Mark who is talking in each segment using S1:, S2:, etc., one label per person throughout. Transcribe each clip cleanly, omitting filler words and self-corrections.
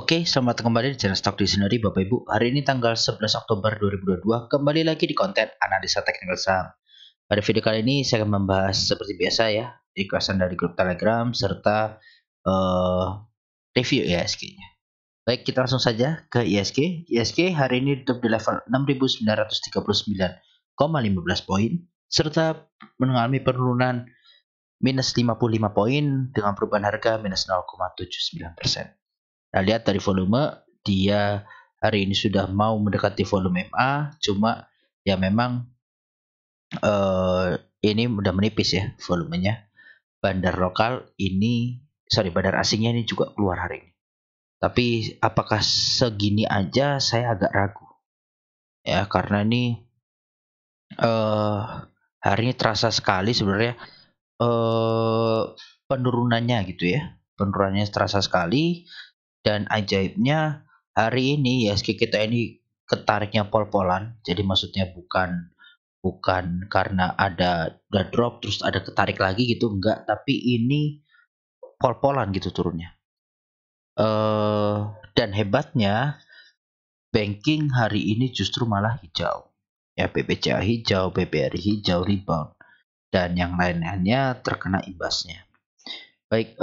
S1: Oke, selamat kembali di channel Stock Dictionary Bapak Ibu. Hari ini tanggal 11 Oktober 2022, kembali lagi di konten analisa teknikal saham. Pada video kali ini saya akan membahas seperti biasa ya, requestan dari grup Telegram serta review IHSG-nya. Baik, kita langsung saja ke IHSG. IHSG hari ini tutup di level 6.939,15 poin serta mengalami penurunan minus 55 poin dengan perubahan harga minus 0,79%. Nah, lihat dari volume, dia hari ini sudah mau mendekati volume MA, cuma ya memang ini udah menipis ya volumenya. Bandar asingnya ini juga keluar hari ini. Tapi apakah segini aja, saya agak ragu ya, karena ini hari ini terasa sekali sebenarnya penurunannya gitu ya. Penurunannya terasa sekali. Dan ajaibnya hari ini IHSG kita ini ketariknya pol-polan. Jadi maksudnya bukan karena ada drop terus ada ketarik lagi gitu, enggak, tapi ini pol-polan gitu turunnya. Dan hebatnya banking hari ini justru malah hijau. Ya, BBCA hijau, BBRI hijau, rebound, dan yang lain-lainnya terkena imbasnya. Baik,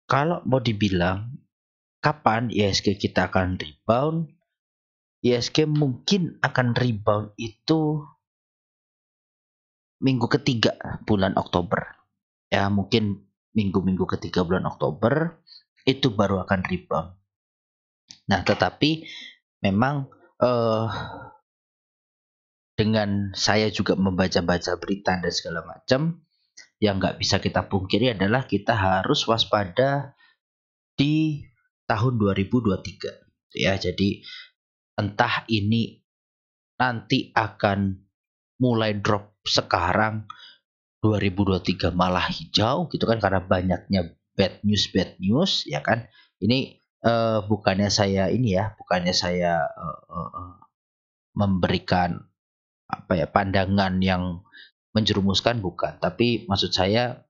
S1: kalau mau dibilang kapan IHSG kita akan rebound? IHSG mungkin akan rebound itu minggu ketiga bulan Oktober. Ya, mungkin minggu ketiga bulan Oktober itu baru akan rebound. Nah, tetapi memang dengan saya juga membaca-baca berita dan segala macam, yang nggak bisa kita pungkiri adalah kita harus waspada di tahun 2023 ya. Jadi entah ini nanti akan mulai drop sekarang 2023 malah hijau gitu kan, karena banyaknya bad news ya kan. Ini bukannya saya memberikan pandangan yang menjerumuskan, bukan, tapi maksud saya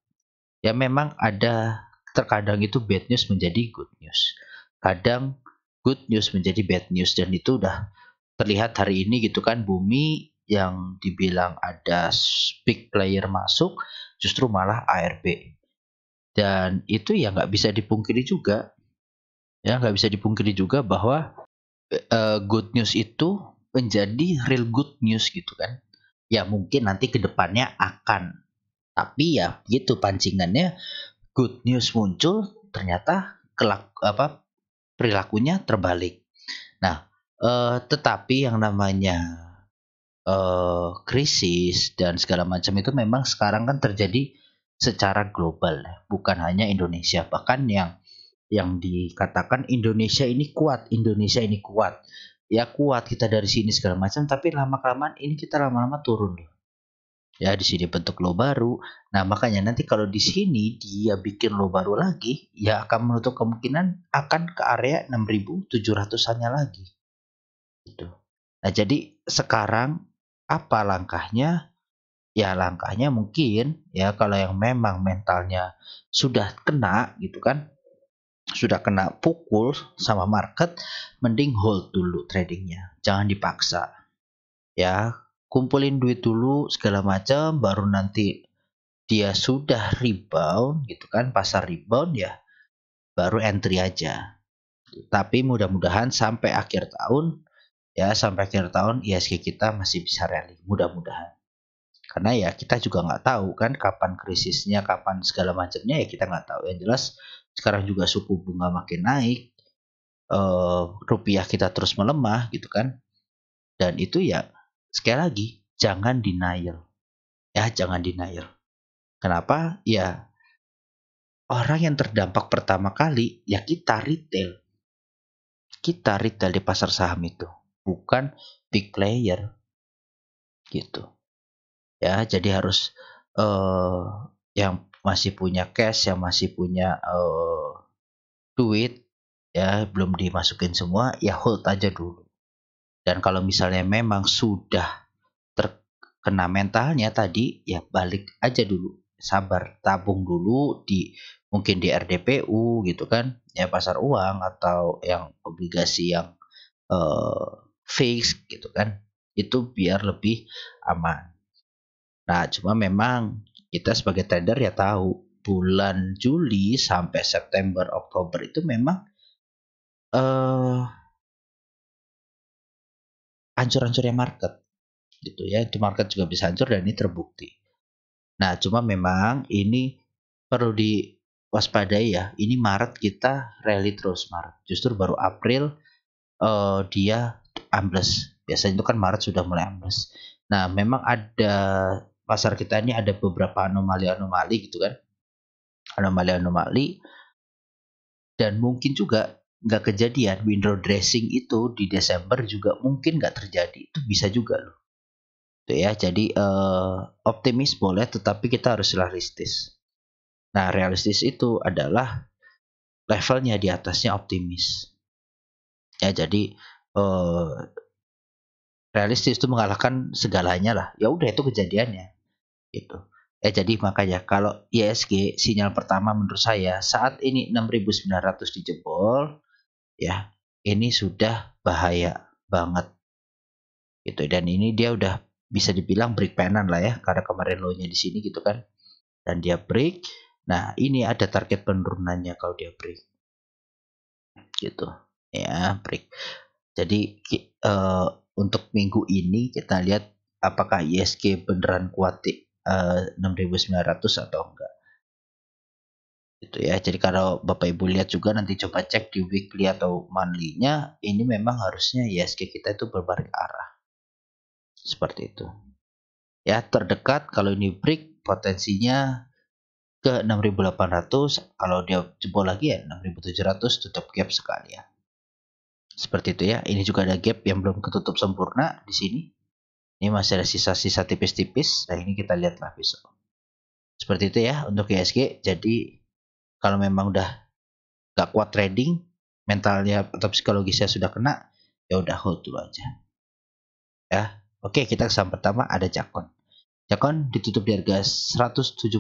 S1: ya memang ada terkadang itu bad news menjadi good news, kadang good news menjadi bad news, dan itu udah terlihat hari ini gitu kan. Bumi yang dibilang ada big player masuk justru malah ARB, dan itu ya nggak bisa dipungkiri juga bahwa good news itu menjadi real good news gitu kan. Ya mungkin nanti kedepannya akan, tapi ya gitu pancingannya, good news muncul ternyata perilakunya terbalik. Nah, tetapi yang namanya krisis dan segala macam itu memang sekarang kan terjadi secara global, bukan hanya Indonesia. Bahkan yang dikatakan Indonesia ini kuat, ya kuat kita dari sini segala macam, tapi lama-kelamaan ini kita lama-lama turun ya. Di sini bentuk low baru. Nah, makanya nanti kalau di sini dia bikin low baru lagi, ya akan menutup kemungkinan akan ke area 6.700-annya lagi gitu. Nah, jadi sekarang apa langkahnya? Ya langkahnya mungkin ya, kalau yang memang mentalnya sudah kena gitu kan, sudah kena pukul sama market, mending hold dulu tradingnya, jangan dipaksa ya. Kumpulin duit dulu segala macam, baru nanti dia sudah rebound gitu kan, pasar rebound ya baru entry aja. Tapi mudah-mudahan sampai akhir tahun IHSG kita masih bisa rally, mudah-mudahan. Karena ya kita juga nggak tahu kan kapan krisisnya, kapan segala macamnya, ya kita nggak tahu. Yang jelas sekarang juga suku bunga makin naik, rupiah kita terus melemah gitu kan. Dan itu ya sekali lagi jangan denial. Kenapa? Ya orang yang terdampak pertama kali ya kita retail. Kita retail di pasar saham itu, bukan big player gitu. Ya, jadi harus yang masih punya cash, yang masih punya duit ya, belum dimasukin semua, ya hold aja dulu. Dan kalau misalnya memang sudah terkena mentalnya tadi, ya balik aja dulu, sabar, tabung dulu mungkin di RDPU gitu kan ya pasar uang atau yang obligasi yang fix gitu kan, itu biar lebih aman. Nah, cuma memang kita sebagai trader ya tahu bulan Juli sampai September Oktober itu memang eh hancur-hancurnya market gitu ya. Di market juga bisa hancur dan ini terbukti. Nah, cuma memang ini perlu diwaspadai ya. Ini Maret kita rally terus Maret. Justru baru April dia ambles. Biasanya itu kan Maret sudah mulai ambles. Nah, memang ada pasar kita ini ada beberapa anomali-anomali gitu kan. Anomali-anomali dan mungkin juga nggak kejadian window dressing itu di Desember juga mungkin nggak terjadi. Itu bisa juga loh. Tuh ya, jadi optimis boleh tetapi kita harus realistis. Nah, realistis itu adalah levelnya di atasnya optimis. Ya, jadi realistis itu mengalahkan segalanya lah. Ya udah itu kejadiannya gitu. Jadi makanya kalau ISG sinyal pertama menurut saya saat ini 6.900 dijebol ya, ini sudah bahaya banget gitu. Dan ini dia udah bisa dibilang break penan lah ya karena kemarin low-nya di sini gitu kan. Dan dia break. Nah, ini ada target penurunannya kalau dia break gitu. Ya, break. Jadi untuk minggu ini kita lihat apakah ISG beneran kuat di 6.900 atau enggak. Gitu ya. Jadi kalau Bapak Ibu lihat juga nanti coba cek di weekly atau monthly-nya, ini memang harusnya ISG kita itu berbalik arah. Seperti itu. Ya, terdekat kalau ini break potensinya ke 6.800, kalau dia jebol lagi ya 6.700 tutup gap sekali ya. Seperti itu ya. Ini juga ada gap yang belum ketutup sempurna di sini. Ini masih ada sisa-sisa tipis-tipis. Nah, ini kita lihatlah besok. Seperti itu ya untuk ISG. Jadi kalau memang udah gak kuat trading, mentalnya atau psikologisnya sudah kena, ya udah hold dulu aja. Ya. Oke, kita kesempatan pertama ada Jakon. Jakon ditutup di harga 177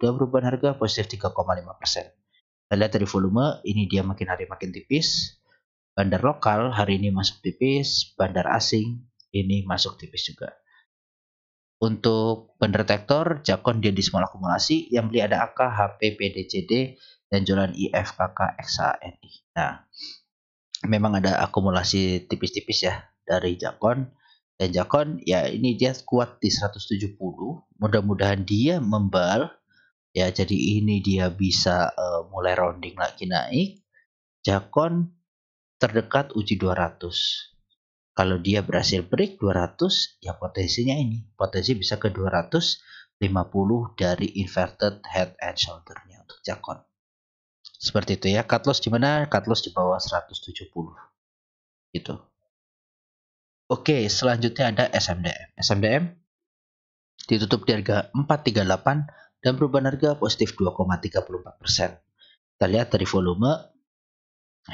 S1: dan perubahan harga positif 3,5%. Kita lihat dari volume, ini dia makin hari makin tipis. Bandar lokal hari ini masuk tipis, bandar asing ini masuk tipis juga. Untuk bandar detektor, Jakon dia di small akumulasi, yang beli ada AK, HP, PDCD, dan jualan IFKK, XANI. Nah, memang ada akumulasi tipis-tipis ya dari Jakon. Dan Jakon ya ini dia kuat di 170. Mudah-mudahan dia membal ya, jadi ini dia bisa mulai rounding lagi naik. Jakon terdekat uji 200. Kalau dia berhasil break 200, ya potensinya ini. Potensi bisa ke 250 dari inverted head and shoulder-nya untuk Jakon. Seperti itu ya. Cut loss di mana? Cut loss di bawah 170. Gitu. Oke, selanjutnya ada SMDM. SMDM ditutup di harga 438 dan perubahan harga positif 2,34%. Kita lihat dari volume,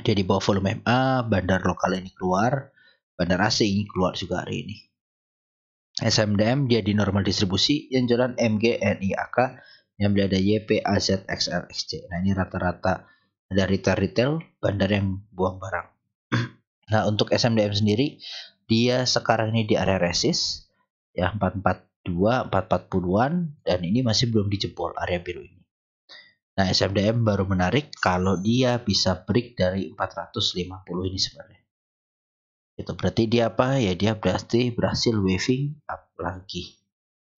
S1: dia di bawah volume MA, bandar lokal ini keluar, bandar asing keluar juga hari ini. SMDM dia di normal distribusi, yang jualan MG, NIAK, yang beli ada YP, AZ, XL, XC. Nah, ini rata-rata ada retail bandar yang buang barang. Nah, untuk SMDM sendiri, dia sekarang ini di area resist ya 442, 440-an, dan ini masih belum dijebol area biru ini. Nah, SMDM baru menarik kalau dia bisa break dari 450 ini sebenarnya. Itu berarti dia apa? Ya dia berarti berhasil waving up lagi.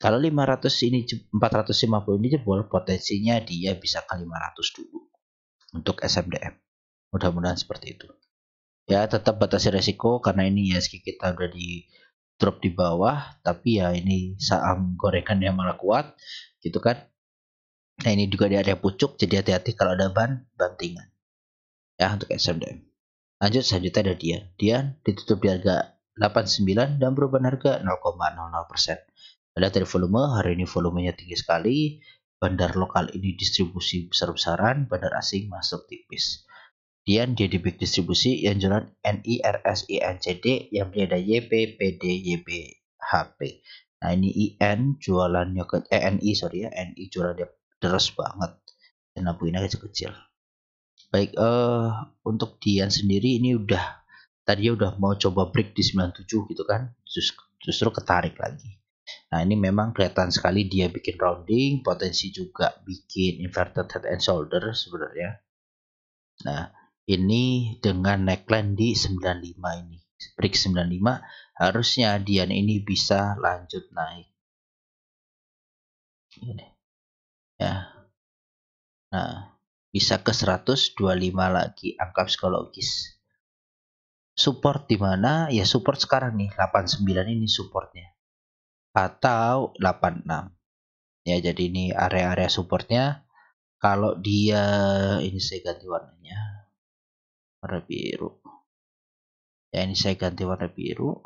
S1: Kalau 500 ini 450 ini jebol, potensinya dia bisa ke 500 dulu untuk SMDM. Mudah-mudahan seperti itu. Ya, tetap batasi resiko karena ini ya kita udah di drop di bawah, tapi ya ini saham gorengan yang malah kuat gitu kan. Nah, ini juga di area pucuk, jadi hati-hati kalau ada bantingan ya untuk SMDM. Lanjut selanjutnya ada Dian. Dian ditutup di harga 89 dan perubahan harga 0,00%. Lihat dari volume, hari ini volumenya tinggi sekali. Bandar lokal ini distribusi besar-besaran, bandar asing masuk tipis. Dian dia di big distribusi yang jualan NI, RSI, NCD, yang beli ada YP, PD, YB, HP. Nah, ini IN jualannya ke NI sorry ya, NI jualannya deras banget dan lampunya kecil-kecil. Baik, untuk Dian sendiri ini tadinya udah mau coba break di 97 gitu kan, justru ketarik lagi. Nah, ini memang kelihatan sekali dia bikin rounding, potensi juga bikin inverted head and shoulder sebenarnya. Nah, ini dengan neckline di 95 ini. Break 95 harusnya Dian ini bisa lanjut naik. Ini ya. Nah, bisa ke 125 lagi angka psikologis. Support di mana? Ya support sekarang nih, 89 ini supportnya. Atau 86. Ya, jadi ini area-area supportnya. Kalau dia, ini saya ganti warnanya, warna biru. Ya, ini saya ganti warna biru.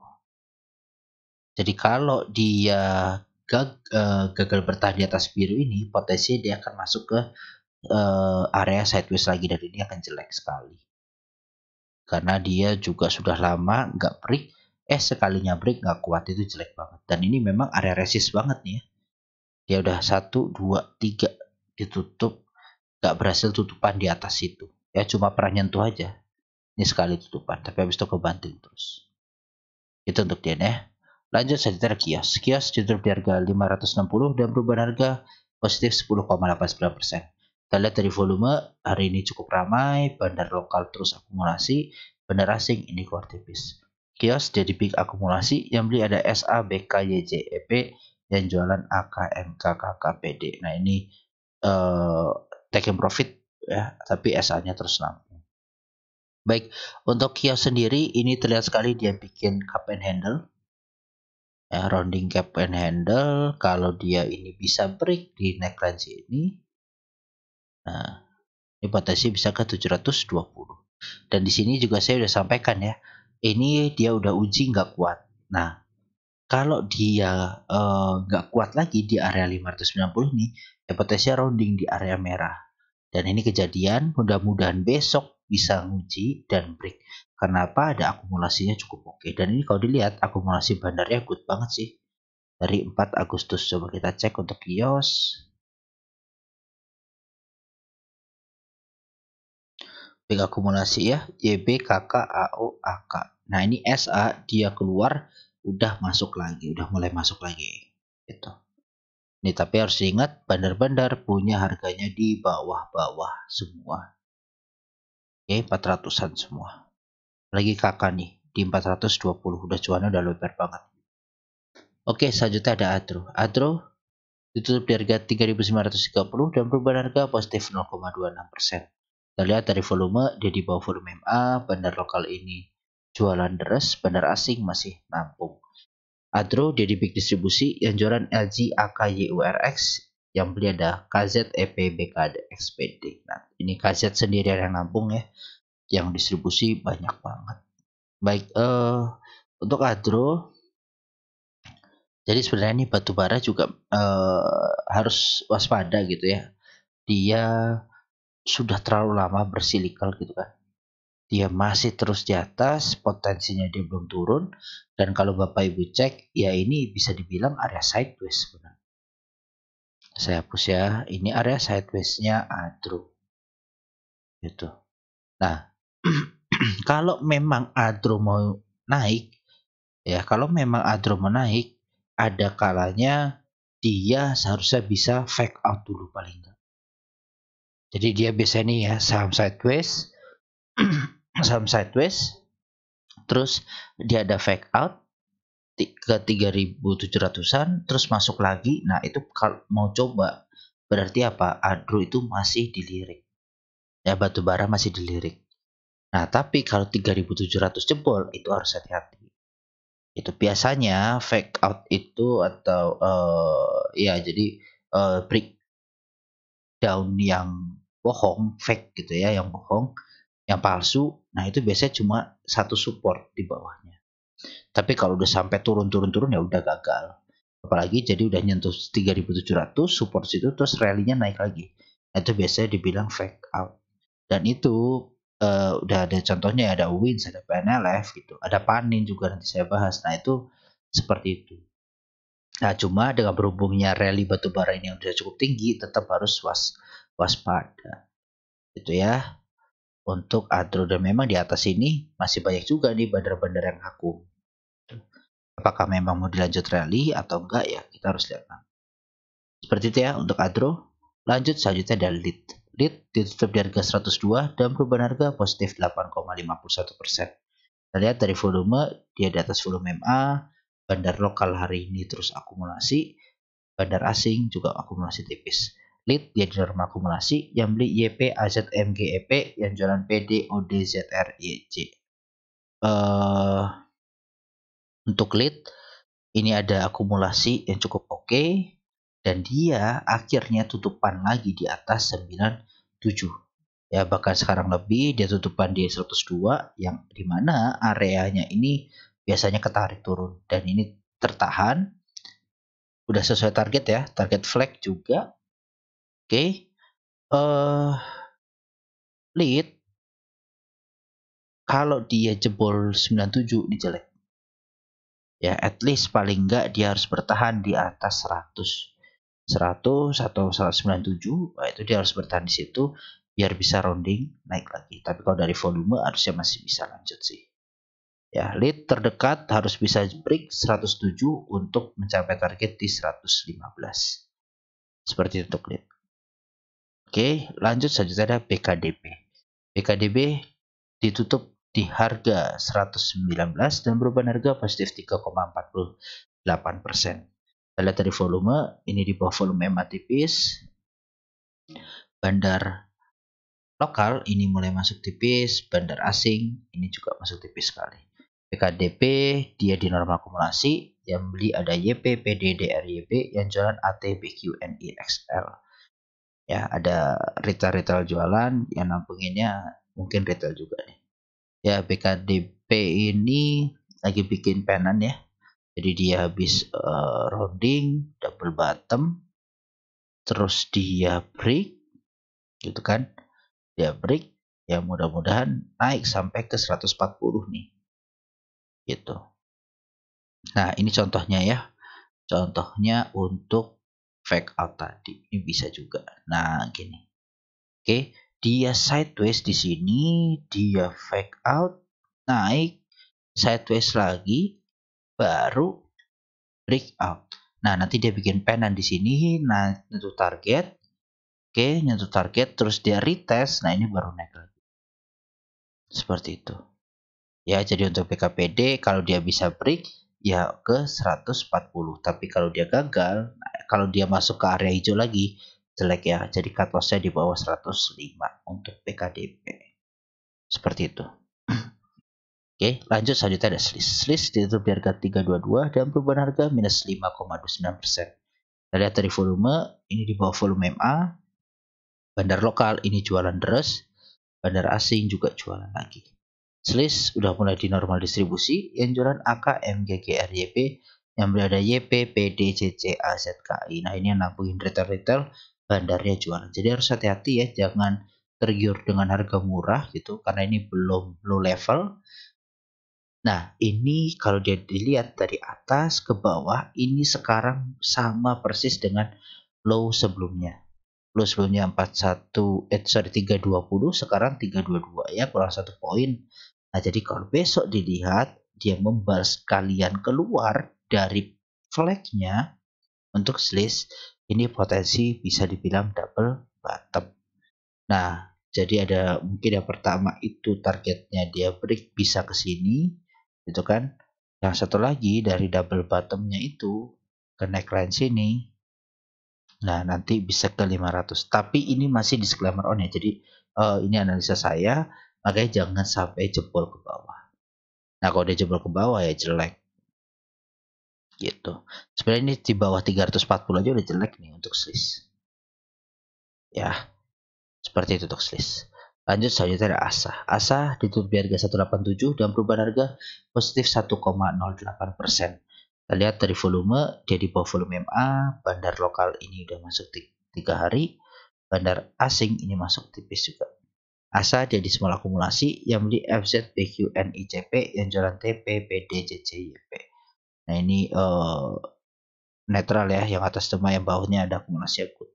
S1: Jadi kalau dia gagal bertahan di atas biru ini, potensi dia akan masuk ke area sideways lagi, dan ini akan jelek sekali. Karena dia juga sudah lama nggak break, sekalinya break nggak kuat, itu jelek banget. Dan ini memang area resist banget nih ya. Dia udah 1, 2, 3 ditutup, nggak berhasil tutupan di atas itu. Ya cuma pernah nyentuh aja. Ini sekali tutupan, tapi habis itu kebanting terus. Itu untuk dia ya. Lanjut saja kios. Kios ditutup di harga 560 dan perubahan harga positif 10,89%. Kita lihat dari volume, hari ini cukup ramai, bandar lokal terus akumulasi, bandar asing ini keluar tipis. Kios jadi big akumulasi, yang beli ada SA, BK, YJEP, yang jualan AKMK, KKPD. Nah ini taking profit ya, tapi SA-nya terus nampung. Baik, untuk kios sendiri ini terlihat sekali dia bikin cup and handle. Ya, rounding cap and handle, kalau dia ini bisa break di neckline ini, nah ini potensi bisa ke 720. Dan di sini juga saya udah sampaikan ya, ini dia udah uji nggak kuat. Nah, kalau dia nggak kuat lagi di area 590 nih, ya potensi rounding di area merah. Dan ini kejadian, mudah-mudahan besok bisa nguji dan break. Kenapa? Ada akumulasinya cukup oke. Dan ini kalau dilihat akumulasi bandarnya good banget sih. Dari 4 Agustus, coba kita cek untuk kios. Big akumulasi ya, YB, KK, AO, AK. Nah ini SA dia keluar udah masuk lagi, udah mulai masuk lagi. Gitu. Ini tapi harus diingat bandar-bandar punya harganya di bawah-bawah semua. Oke, 400-an semua. Lagi KK nih di 420, udah cuannya udah lebar banget. Oke, selanjutnya ada Adro. Adro ditutup di harga 3.930 dan perubahan harga positif 0,26%. Kita lihat dari volume, dia di bawah volume MA, bandar lokal ini jualan deres, bandar asing masih nampung. Adro dia di big distribusi, yang jualan LG, AKYURX, yang beli ada KZ, EP, BKD, XPD. Nah, ini KZ sendiri yang nampung ya, yang distribusi banyak banget. Baik, untuk Adro, jadi sebenarnya ini batubara juga harus waspada gitu ya. Dia sudah terlalu lama bersilikal gitu kan. Dia masih terus di atas, potensinya dia belum turun. Dan kalau Bapak Ibu cek, ya ini bisa dibilang area sideways sebenarnya. Saya hapus ya, ini area sideways-nya Adro. Gitu. Nah, kalau memang Adro mau naik, ya kalau memang Adro mau naik, ada kalanya dia seharusnya bisa fake out dulu paling enggak. Jadi dia biasanya nih ya saham sideways, saham sideways, terus dia ada fake out ke 3.700-an, terus masuk lagi. Nah itu kalau mau coba berarti apa? Adro itu masih dilirik. Ya batubara masih dilirik. Nah tapi kalau 3.700 jebol itu harus hati-hati. Itu biasanya fake out itu atau ya jadi breakdown yang bohong, fake gitu ya, yang bohong, yang palsu. Nah itu biasanya cuma satu support di bawahnya. Tapi kalau udah sampai turun ya udah gagal. Apalagi jadi udah nyentuh 3.700 support situ, terus rally-nya naik lagi. Nah, itu biasanya dibilang fake out. Dan itu udah ada contohnya, ada Wins, ada PNLF gitu. Ada Panin juga nanti saya bahas. Nah, itu seperti itu. Nah, cuma dengan berhubungnya rally batubara ini yang sudah cukup tinggi, tetap harus waspada. Itu ya. untuk Adro, dan memang di atas ini masih banyak juga nih bandar-bandar yang aku. Apakah memang mau dilanjut rally atau enggak ya, kita harus lihat. Seperti itu ya untuk Adro. Lanjut selanjutnya ada lead. Lead ditutup di harga 102 dan perubahan harga positif 8,51%. Kita lihat dari volume, dia di atas volume MA, bandar lokal hari ini terus akumulasi, bandar asing juga akumulasi tipis. Lead dia di normal akumulasi, yang beli YP, AZM, GEP, yang jualan PD, OD, ZR, YC. Untuk lead, ini ada akumulasi yang cukup oke, dan dia akhirnya tutupan lagi di atas 97. Ya, bahkan sekarang lebih, dia tutupan di 102, yang dimana areanya ini biasanya ketarik turun, dan ini tertahan, udah sesuai target ya, target flag juga. Oke, lead kalau dia jebol 97 ini jelek. Ya, at least paling enggak dia harus bertahan di atas 100 atau 197. Nah, itu dia harus bertahan di situ biar bisa rounding naik lagi. Tapi kalau dari volume harusnya masih bisa lanjut sih. Ya, lead terdekat harus bisa break 107 untuk mencapai target di 115. Seperti itu untuk lead. Oke, lanjut saja ada BKDB. BKDB ditutup di harga 119 dan perubahan harga positif 3,48%. Kita lihat dari volume, ini di bawah volume MA tipis. Bandar lokal ini mulai masuk tipis, bandar asing ini juga masuk tipis sekali. PKDP dia di normal akumulasi, yang beli ada YP, PD, DR, YB, yang jualan AT, BQ, NI, XL. Ya, ada retail-retail jualan, yang nampunginnya mungkin retail juga nih. Ya, BKDP ini lagi bikin penan ya. Jadi dia habis rounding, double bottom, terus dia break, gitu kan. Dia break, ya mudah-mudahan naik sampai ke 140 nih. Gitu. Nah, ini contohnya ya. Contohnya untuk fake out tadi. Ini bisa juga. Nah, gini. Oke, dia sideways di sini, dia fake out, naik, sideways lagi, baru breakout. Nah, nanti dia bikin penan di sini, nah nyentuh target. Oke, nyentuh target, terus dia retest. Nah, ini baru naik lagi. Seperti itu. Ya, jadi untuk PKPD kalau dia bisa break ya ke 140. Tapi kalau dia gagal, kalau dia masuk ke area hijau lagi, jelek ya. Jadi cut loss-nya di bawah 105 untuk PKDP. Seperti itu. Oke, lanjut selanjutnya ada Sliss. Sliss ditutup di harga 322 dan perubahan harga minus 5,29%. Kita lihat dari volume, ini di bawah volume MA. Bandar lokal ini jualan deres, bandar asing juga jualan lagi. Sliss udah mulai di normal distribusi, yang jualan AK, MGG, RYP, yang berada YP, PD, CC, AZKI. Nah, ini yang nampungin retail-retail, bandarnya jualan. Jadi harus hati-hati ya, jangan tergiur dengan harga murah gitu, karena ini belum low level. Nah, ini kalau dia dilihat dari atas ke bawah, ini sekarang sama persis dengan low sebelumnya. Low sebelumnya 320, sekarang 322 ya, kurang 1 poin. Nah, jadi kalau besok dilihat dia membalas kalian keluar dari flagnya untuk slice, ini potensi bisa dibilang double bottom. Nah, jadi ada mungkin yang pertama itu targetnya dia break bisa ke sini, gitu kan. Yang satu lagi dari double bottomnya itu ke neckline sini. Nah, nanti bisa ke 500. Tapi ini masih disclaimer on ya. Jadi ini analisa saya, makanya jangan sampai jebol ke bawah. Nah, kalau dia jebol ke bawah ya jelek. Gitu. Sebenarnya ini di bawah 340 aja udah jelek nih untuk slice. Ya, seperti itu untuk slice. Lanjut selanjutnya ada ASA. ASA ditutup di harga 187 dan perubahan harga positif 1,08%. Kita lihat dari volume, dia di bawah volume MA, bandar lokal ini udah masuk 3 hari, bandar asing ini masuk tipis juga. ASA dia di small akumulasi, yang beli FZ, BQ, NICP, yang jualan TP, PD, JC, YP. Nah, ini netral ya, yang atas tema yang bawahnya ada akumulasi akut.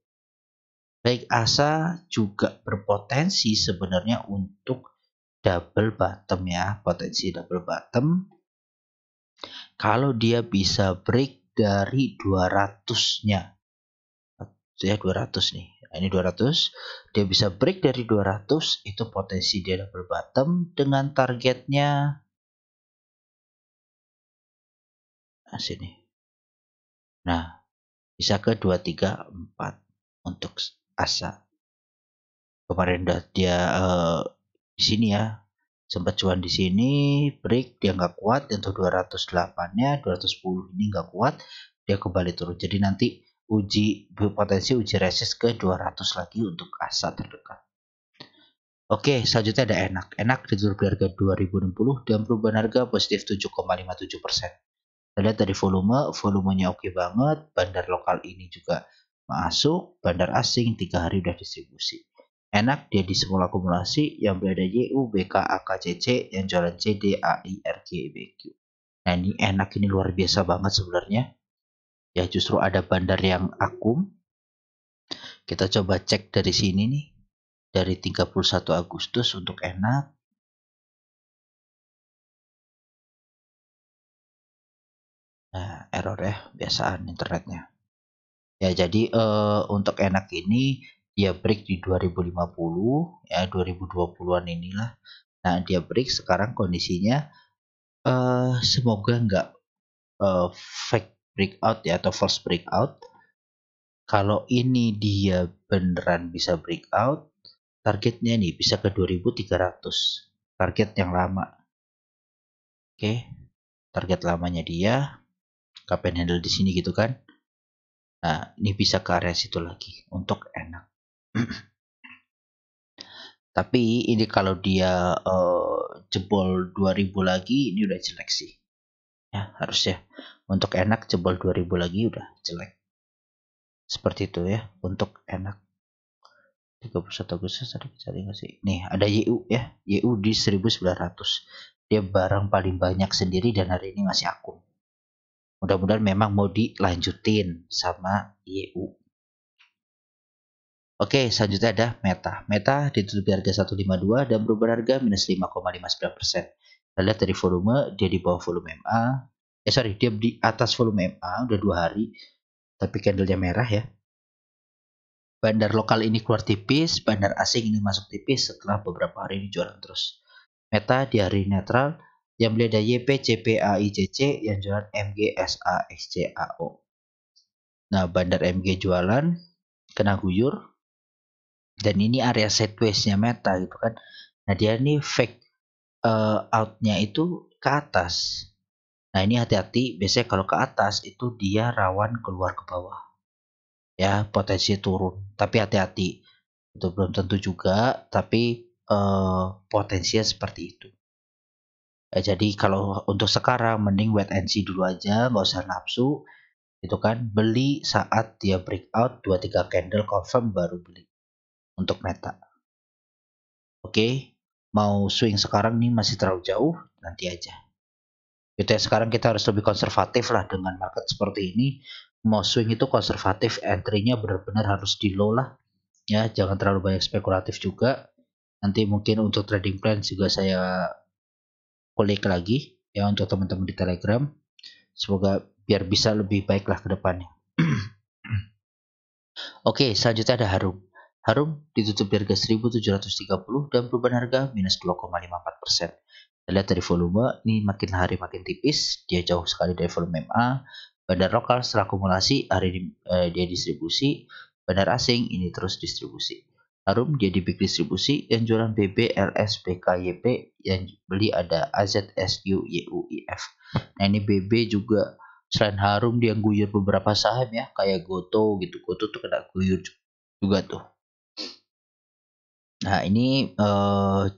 S1: Baik ASA juga berpotensi sebenarnya untuk double bottom ya, potensi double bottom kalau dia bisa break dari 200-nya. Ya 200 nih. Nah, ini 200, dia bisa break dari 200, itu potensi dia double bottom dengan targetnya sini. Nah, bisa ke 234 untuk ASA. Kemarin dia di sini ya, sempat cuan di sini, break dia nggak kuat untuk 208-nya, 210 ini nggak kuat, dia kembali turun. Jadi nanti potensi uji resist ke 200 lagi untuk ASA terdekat. Oke, selanjutnya ada enak. Enak ditutup di harga 2060 dan perubahan harga positif 7,57%. Kita lihat dari volumenya oke banget. Bandar lokal ini juga masuk. Bandar asing 3 hari udah distribusi. Enak dia di semua akumulasi yang berada YU, BK, AKCC yang jualan CD, AI, RG, BQ. Nah ini enak, ini luar biasa banget sebenarnya. Ya justru ada bandar yang akum. Kita coba cek dari sini nih. Dari 31 Agustus untuk enak. Nah error ya, biasaan internetnya. Ya jadi untuk enak ini dia break di 2050 ya 2020-an inilah. Nah dia break sekarang kondisinya semoga nggak fake breakout ya atau false breakout. Kalau ini dia beneran bisa breakout, targetnya nih bisa ke 2300. Target yang lama. Oke, target lamanya dia cup and handle di sini gitu kan. Nah, ini bisa ke area situ lagi untuk enak. Tapi ini kalau dia jebol 2000 lagi ini udah jelek sih. Ya, harusnya untuk enak jebol 2000 lagi udah jelek. Seperti itu ya untuk enak. 31 Agustus tadi cari nggak sih? Nih ada YU ya, YU di 1900. Dia barang paling banyak sendiri dan hari ini masih akun. Mudah-mudahan memang mau dilanjutin sama YU. Oke, selanjutnya ada Meta. Meta ditutup di harga 152 dan berubah harga minus 5,59%. Kita lihat dari volume, dia di bawah volume MA. Dia di atas volume MA udah 2 hari, tapi candlenya merah ya. Bandar lokal ini keluar tipis, bandar asing ini masuk tipis setelah beberapa hari ini jualan terus. Meta di hari netral, yang beli ada YP, CP, AICC, yang jualan MG, SA, XCAO. Nah, bandar MG jualan, kena guyur, dan ini area sideways-nya Meta gitu kan. Nah dia ini fake out-nya itu ke atas. Nah ini hati-hati, biasanya kalau ke atas itu dia rawan keluar ke bawah. Ya potensi turun, tapi hati-hati. Itu belum tentu juga, tapi potensinya seperti itu. Jadi kalau untuk sekarang mending wait and see dulu aja, nggak usah nafsu. Itu kan beli saat dia breakout 2-3 candle confirm baru beli untuk Meta. Oke, mau swing sekarang nih masih terlalu jauh, nanti aja. Gitu ya, sekarang kita harus lebih konservatif lah dengan market seperti ini. Mau swing itu konservatif, entry-nya benar-benar harus di low lah. Ya, jangan terlalu banyak spekulatif juga. Nanti mungkin untuk trading plan juga saya kulik lagi ya untuk teman-teman di Telegram. Semoga biar bisa lebih baik lah ke depannya. Oke, selanjutnya ada Harum. Harum ditutup di harga 1730 dan perubahan harga minus 2,54%. Kita lihat dari volume, ini makin hari makin tipis, dia jauh sekali dari volume MA. Bandar lokal setelah akumulasi, hari ini dia distribusi. Bandar asing ini terus distribusi. Harum dia di big distribusi, yang jualan BB, LS, BK, YP, yang beli ada AZ, SU, YU, IF. Nah ini BB juga selain Harum dia guyur beberapa saham ya kayak Goto gitu. Goto tuh kena guyur juga tuh. Nah ini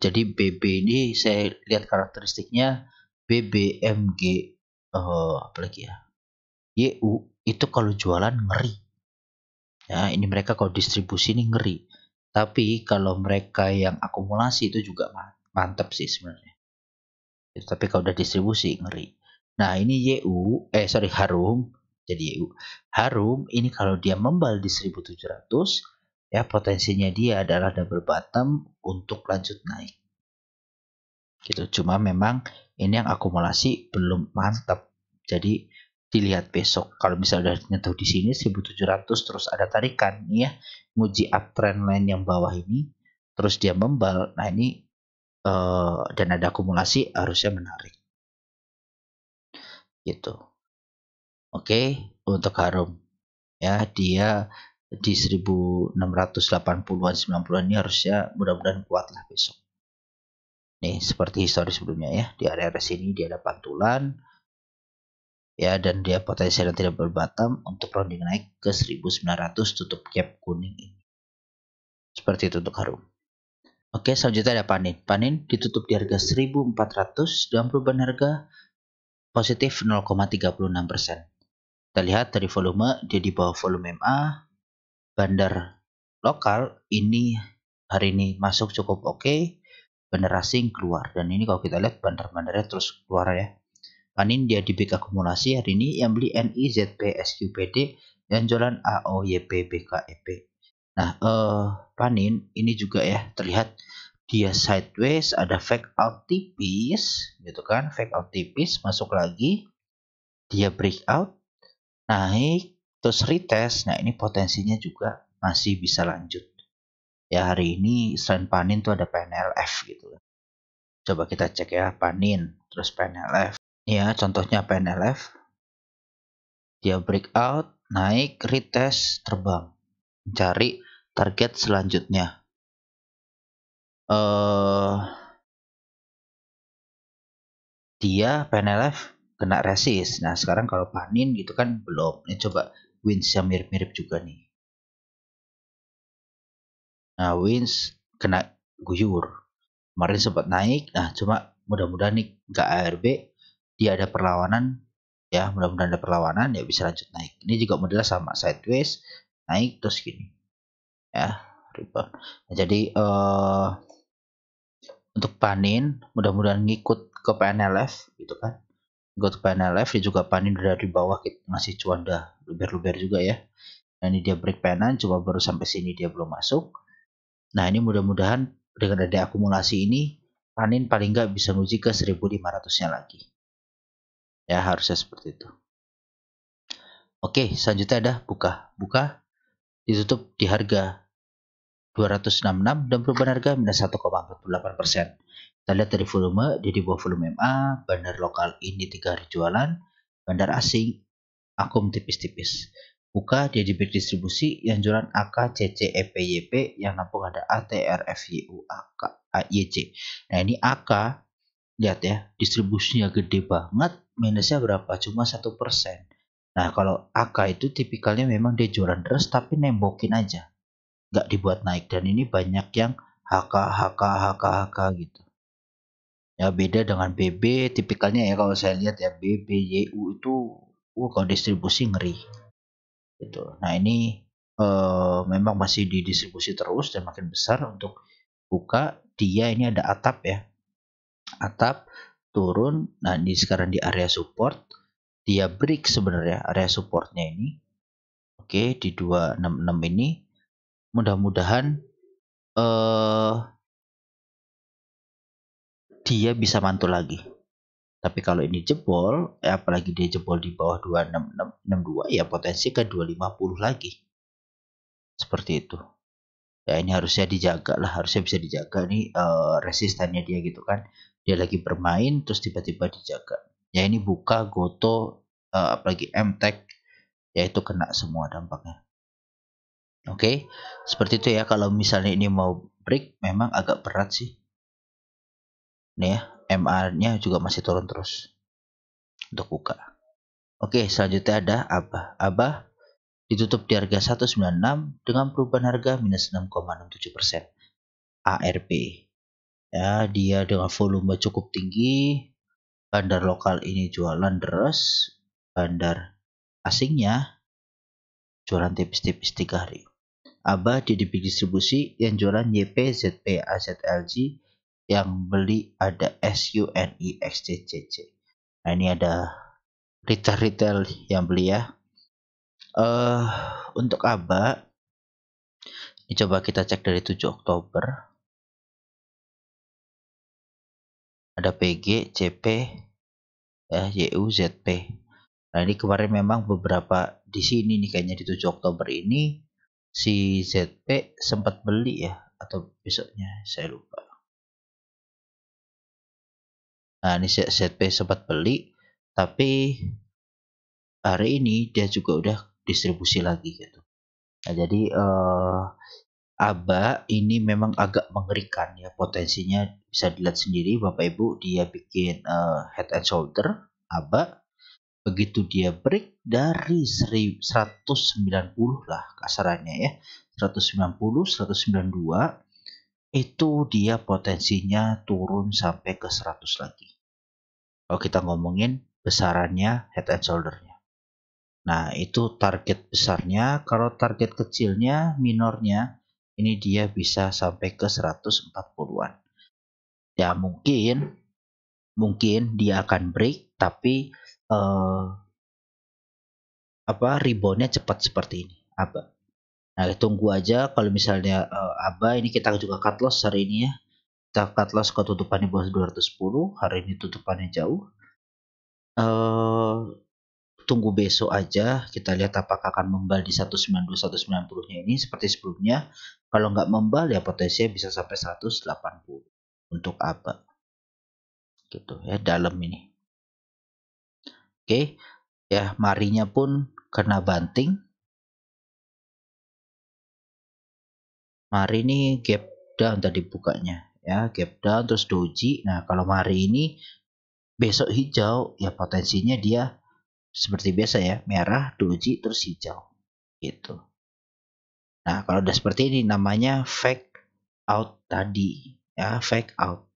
S1: jadi BB ini saya lihat karakteristiknya BBMG apalagi ya YU itu kalau jualan ngeri. Ya ini mereka kalau distribusi ini ngeri. Tapi kalau mereka yang akumulasi itu juga mantap sih sebenarnya. Tapi kalau udah distribusi ngeri. Nah ini Harum. Jadi YU. Harum ini kalau dia membal di 1700 Ya, potensinya dia adalah double bottom untuk lanjut naik. Gitu. Cuma memang ini yang akumulasi belum mantap. Jadi dilihat besok. Kalau misalnya udah nyentuh di sini 1700 terus ada tarikan nih ya, nguji uptrend line yang bawah ini, terus dia membal. Nah, ini dan ada akumulasi harusnya menarik. Gitu. Oke, untuk Harum ya, dia di 1680-an 90-an ini harusnya mudah-mudahan kuat lah besok. Nih, seperti histori sebelumnya ya, di area sini dia ada pantulan ya, dan dia potensial tidak berbatam untuk rounding naik ke 1900 tutup gap kuning ini. Seperti itu untuk Harum. Oke, selanjutnya ada Panin. Panin ditutup di harga 1400 dengan perubahan harga positif 0,36%. Kita lihat dari volume, dia di bawah volume MA. Bandar lokal ini hari ini masuk cukup oke. Bandar asing keluar. Dan ini kalau kita lihat bandar-bandarnya terus keluar ya. Panin dia di big akumulasi hari ini, yang beli NI, ZP, SQPD, dan jualan AO, YP, BKEP. Nah, Panin ini juga ya terlihat dia sideways, ada fake out tipis gitu kan, fake out tipis, masuk lagi, dia breakout, naik, terus retest. Nah, ini potensinya juga masih bisa lanjut. Ya, hari ini selain Panin tuh ada PNLF gitu. Coba kita cek ya, Panin, terus PNLF. Ya, contohnya PNLF. Dia breakout, naik, retest, terbang. Mencari target selanjutnya. Dia PNLF kena resist. Nah, sekarang kalau Panin gitu kan belum. Ini coba Wins yang mirip-mirip juga nih. Nah, Wins kena guyur. Kemarin sempat naik. Nah, cuma mudah-mudahan nih nggak ARB. Dia ada perlawanan. Ya, mudah-mudahan ada perlawanan. Ya bisa lanjut naik. Ini juga modelnya sama. Sideways. Naik terus gini. Ya, rebound. Nah, jadi untuk Panin mudah-mudahan ngikut ke PNLF gitu kan. Ngikut ke PNLF, dia juga Panin udah di bawah, kita ngasih cuan dah luber-luber juga ya. Nah, ini dia break penan, cuma baru sampai sini dia belum masuk. Nah, ini mudah-mudahan dengan ada akumulasi ini Panin paling nggak bisa nguji ke 1500-nya lagi. Ya, harusnya seperti itu. Oke, selanjutnya ada buka ditutup di harga 266 dan perubahan harga minus 1,48%. Kita lihat dari volume, dia di bawah volume MA, bandar lokal ini 3 hari jualan, bandar asing akum tipis-tipis. Buka dia di big distribusi yang jualan AK, CC, EP, YP, yang nampung ada ATR, FYU, AK, AYC. Nah, ini AK, lihat ya, distribusinya gede banget, minusnya berapa? Cuma 1%. Nah, kalau AK itu tipikalnya memang dia jualan terus tapi nembokin aja, nggak dibuat naik. Dan ini banyak yang HK gitu. Ya, beda dengan BB, tipikalnya ya kalau saya lihat ya, BB, YU itu kalau distribusi ngeri gitu. Nah, ini memang masih didistribusi terus dan makin besar. Untuk buka dia ini ada atap ya, atap turun. Nah, ini sekarang di area support, dia break sebenarnya area supportnya ini. Oke, di 266 ini mudah-mudahan dia bisa mantul lagi. Tapi kalau ini jebol, apalagi dia jebol di bawah 26662, ya potensi ke 250 lagi. Seperti itu. Ya, ini harusnya dijaga lah, harusnya bisa dijaga nih resistannya dia gitu kan. Dia lagi bermain terus tiba-tiba dijaga. Ya, ini buka Goto, apalagi MTech, ya itu kena semua dampaknya. Oke, seperti itu ya. Kalau misalnya ini mau break memang agak berat sih. Nih ya, MA-nya juga masih turun terus untuk buka. Oke, selanjutnya ada Abah ditutup di harga 196 dengan perubahan harga minus 6,67%. ARP. Ya, dia dengan volume cukup tinggi. Bandar lokal ini jualan deras. Bandar asingnya jualan tipis-tipis 3 hari. Abah di distribusi yang jualan YP, ZP, AZLG, yang beli ada SUNI, XCCC. Nah, ini ada retail yang beli ya. Untuk Abah Ini coba kita cek dari 7 Oktober. Ada PG, CP, ya, YU, ZP. Nah, ini kemarin memang beberapa di sini nih kayaknya di 7 Oktober ini si ZP sempat beli ya, atau besoknya saya lupa. Nah, ini ZP sempat beli, tapi hari ini dia juga udah distribusi lagi gitu. Nah, jadi ABA ini memang agak mengerikan ya, potensinya bisa dilihat sendiri Bapak Ibu. Dia bikin head and shoulder ABA, begitu dia break dari 190 lah kasarannya ya, 190, 192, itu dia potensinya turun sampai ke 100 lagi. Kalau kita ngomongin besarannya head and shouldernya. Nah, itu target besarnya. Kalau target kecilnya, minornya, ini dia bisa sampai ke 140-an. Ya, mungkin dia akan break, tapi reboundnya cepat seperti ini. ABA. Nah, tunggu aja kalau misalnya ABA ini kita juga cut loss hari ini ya. Kita cut loss ke tutupannya bawah 210, hari ini tutupannya jauh. Tunggu besok aja, kita lihat apakah akan membal di 192 190-nya ini seperti sebelumnya. Kalau nggak membal ya potensinya bisa sampai 180 untuk ABA. Gitu ya, dalam ini. Oke, ya marinya pun kena banting. Mari ini gap down tadi bukanya ya, gap down terus doji. Nah, kalau mari ini besok hijau ya potensinya dia seperti biasa ya, merah, doji terus hijau gitu. Nah, kalau udah seperti ini namanya fake out tadi ya, fake out.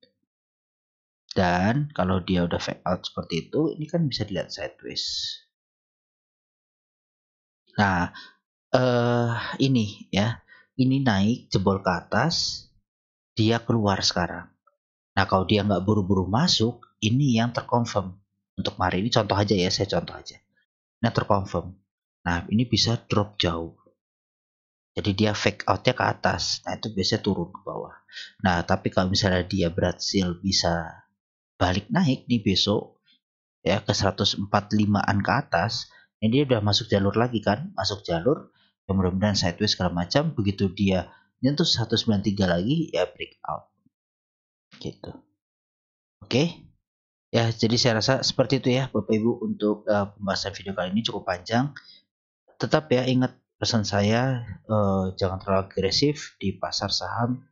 S1: Dan kalau dia udah fake out seperti itu, ini kan bisa dilihat sideways. Nah, ini ya, ini naik jebol ke atas, dia keluar sekarang. Nah, kalau dia nggak buru-buru masuk, ini yang terkonfirm. Untuk hari ini contoh aja ya, saya contoh aja. Nah, terkonfirm. Nah, ini bisa drop jauh. Jadi dia fake outnya ke atas. Nah, itu biasanya turun ke bawah. Nah, tapi kalau misalnya dia berhasil bisa balik naik nih besok ya ke 145-an ke atas, ini dia udah masuk jalur lagi kan, masuk jalur, ya mudah-mudahan sideways segala macam. Begitu dia nyentuh 193 lagi ya breakout gitu. Oke. Ya, jadi saya rasa seperti itu ya Bapak Ibu untuk pembahasan video kali ini cukup panjang. Tetap ya ingat pesan saya, jangan terlalu agresif di pasar saham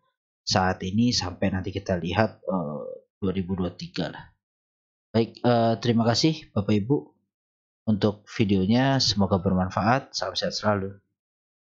S1: saat ini sampai nanti kita lihat 2023 lah. Baik, terima kasih Bapak Ibu untuk videonya, semoga bermanfaat. Salam sehat selalu.